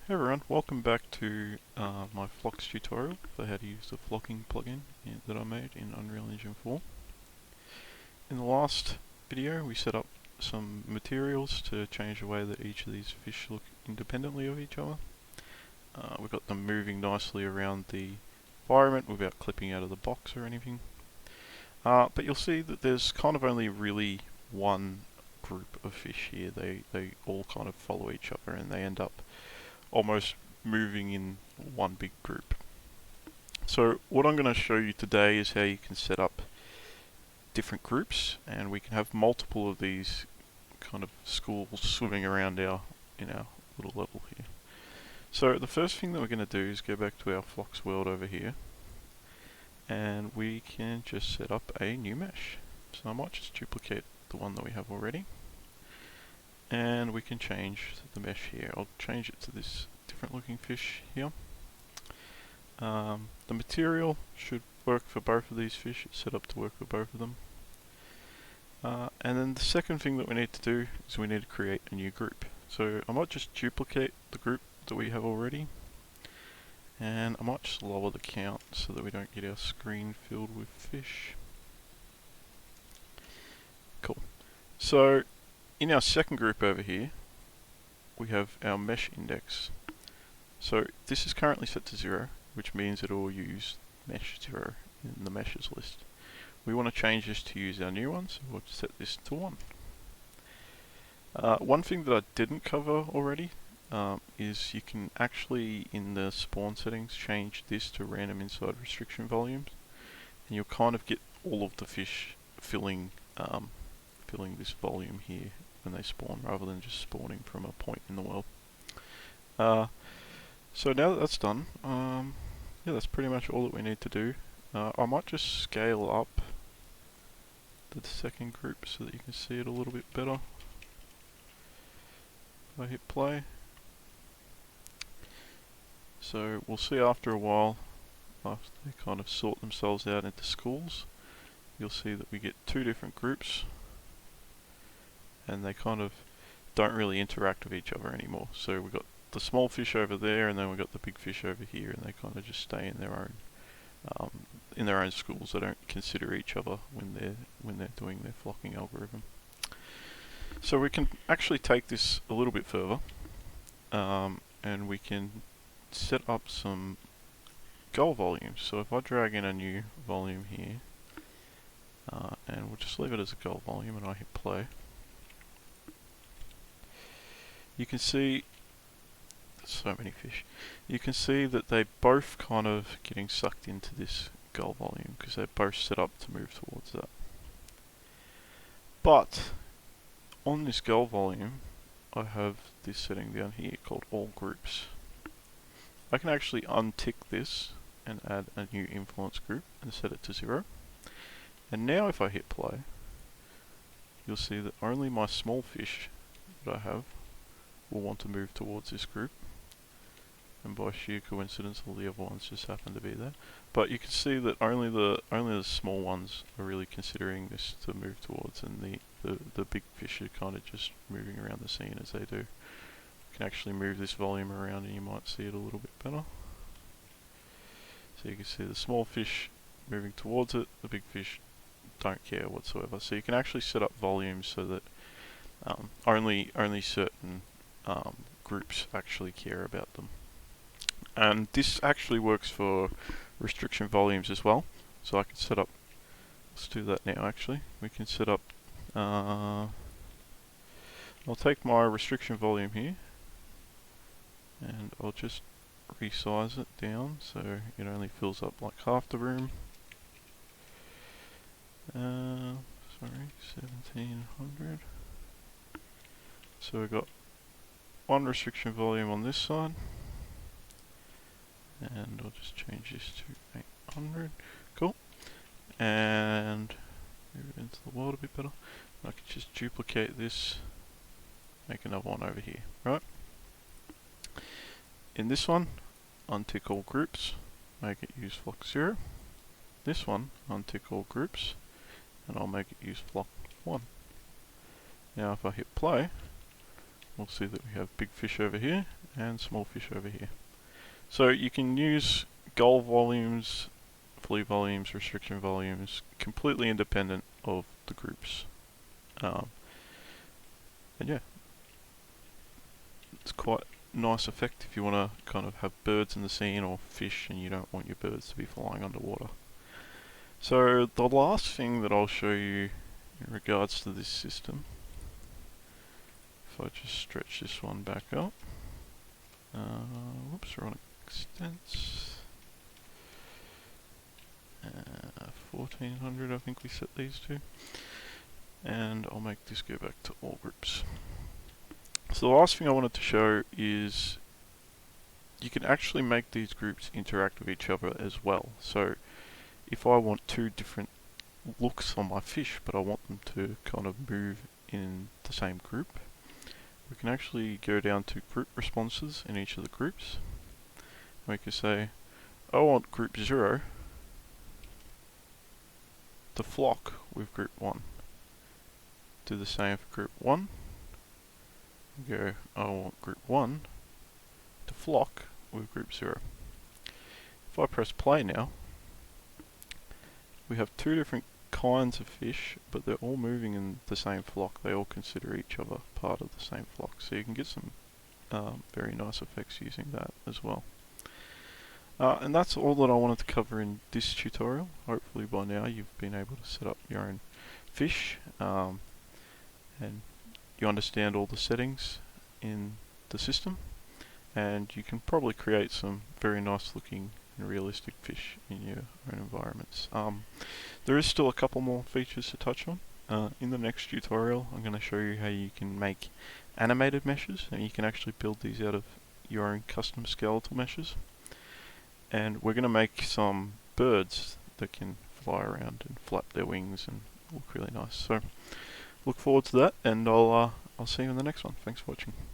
Hey everyone, welcome back to my Flocks tutorial for how to use the flocking plugin that I made in Unreal Engine 4. In the last video we set up some materials to change the way that each of these fish look independently of each other. We've got them moving nicely around the environment without clipping out of the box or anything. But you'll see that there's kind of only really one group of fish here. They all kind of follow each other and they end up almost moving in one big group. So what I'm going to show you today is how you can set up different groups, and we can have multiple of these kind of schools swimming around in our little level here. So the first thing that we're going to do is go back to our Flocks world over here, and we can just set up a new mesh. So I might just duplicate the one that we have already, and we can change the mesh here. I'll change it to this different looking fish here. The material should work for both of these fish. It's set up to work for both of them. And then the second thing that we need to do is we need to create a new group. So I might just duplicate the group that we have already, and I might just lower the count so that we don't get our screen filled with fish. Cool. So in our second group over here, we have our mesh index. So this is currently set to 0, which means it will use mesh 0 in the meshes list. We want to change this to use our new one, so we'll set this to 1. One thing that I didn't cover already is you can actually, in the spawn settings, change this to random inside restriction volumes, and you'll kind of get all of the fish filling this volume here when they spawn, rather than just spawning from a point in the world. So now that that's done, yeah, that's pretty much all that we need to do. I might just scale up the second group so that you can see it a little bit better. If I hit play. So we'll see after a while, after they kind of sort themselves out into schools, you'll see that we get two different groups, and they kind of don't really interact with each other anymore. So we've got the small fish over there, and then we've got the big fish over here, and they kind of just stay in their own schools. They don't consider each other when they're doing their flocking algorithm. So we can actually take this a little bit further, and we can set up some goal volumes. So if I drag in a new volume here, and we'll just leave it as a goal volume, and I hit play, you can see so many fish. You can see that they both kind of getting sucked into this goal volume because they're both set up to move towards that. But on this goal volume, I have this setting down here called all groups. I can actually untick this and add a new influence group and set it to 0. And now if I hit play, you'll see that only my small fish that I have will want to move towards this group, and by sheer coincidence all the other ones just happen to be there. But you can see that only the small ones are really considering this to move towards, and the big fish are kind of just moving around the scene as they do. You can actually move this volume around and you might see it a little bit better. So you can see the small fish moving towards it, the big fish don't care whatsoever. So you can actually set up volumes so that only certain groups actually care about them. And this actually works for restriction volumes as well. So I can set up, let's do that now actually. We can set up, I'll take my restriction volume here, and I'll just resize it down so it only fills up like half the room. Sorry, 1700. So we've got one restriction volume on this side, and I'll just change this to 800. Cool. And move it into the world a bit better. I can just duplicate this, make another one over here, right? In this one, untick all groups, make it use flock 0. This one, untick all groups, and I'll make it use flock 1. Now if I hit play, we'll see that we have big fish over here and small fish over here. So you can use goal volumes, flea volumes, restriction volumes, completely independent of the groups. And yeah, it's quite a nice effect if you want to kind of have birds in the scene or fish and you don't want your birds to be flying underwater. So the last thing that I'll show you in regards to this system, if I just stretch this one back up, whoops, we're on extents, 1400 I think we set these to, and I'll make this go back to all groups. So the last thing I wanted to show is you can actually make these groups interact with each other as well. So if I want two different looks on my fish, but I want them to kind of move in the same group, we can actually go down to group responses in each of the groups. We can say, I want group 0 to flock with group 1. Do the same for group 1. Go, I want group 1 to flock with group 0. If I press play now, we have two different kinds of fish, but they're all moving in the same flock. They all consider each other part of the same flock. So you can get some very nice effects using that as well. And that's all that I wanted to cover in this tutorial. Hopefully by now you've been able to set up your own fish and you understand all the settings in the system, and you can probably create some very nice looking and realistic fish in your own environments. There is still a couple more features to touch on. In the next tutorial I'm going to show you how you can make animated meshes, and you can actually build these out of your own custom skeletal meshes. And we're going to make some birds that can fly around and flap their wings and look really nice. So look forward to that, and I'll see you in the next one. Thanks for watching.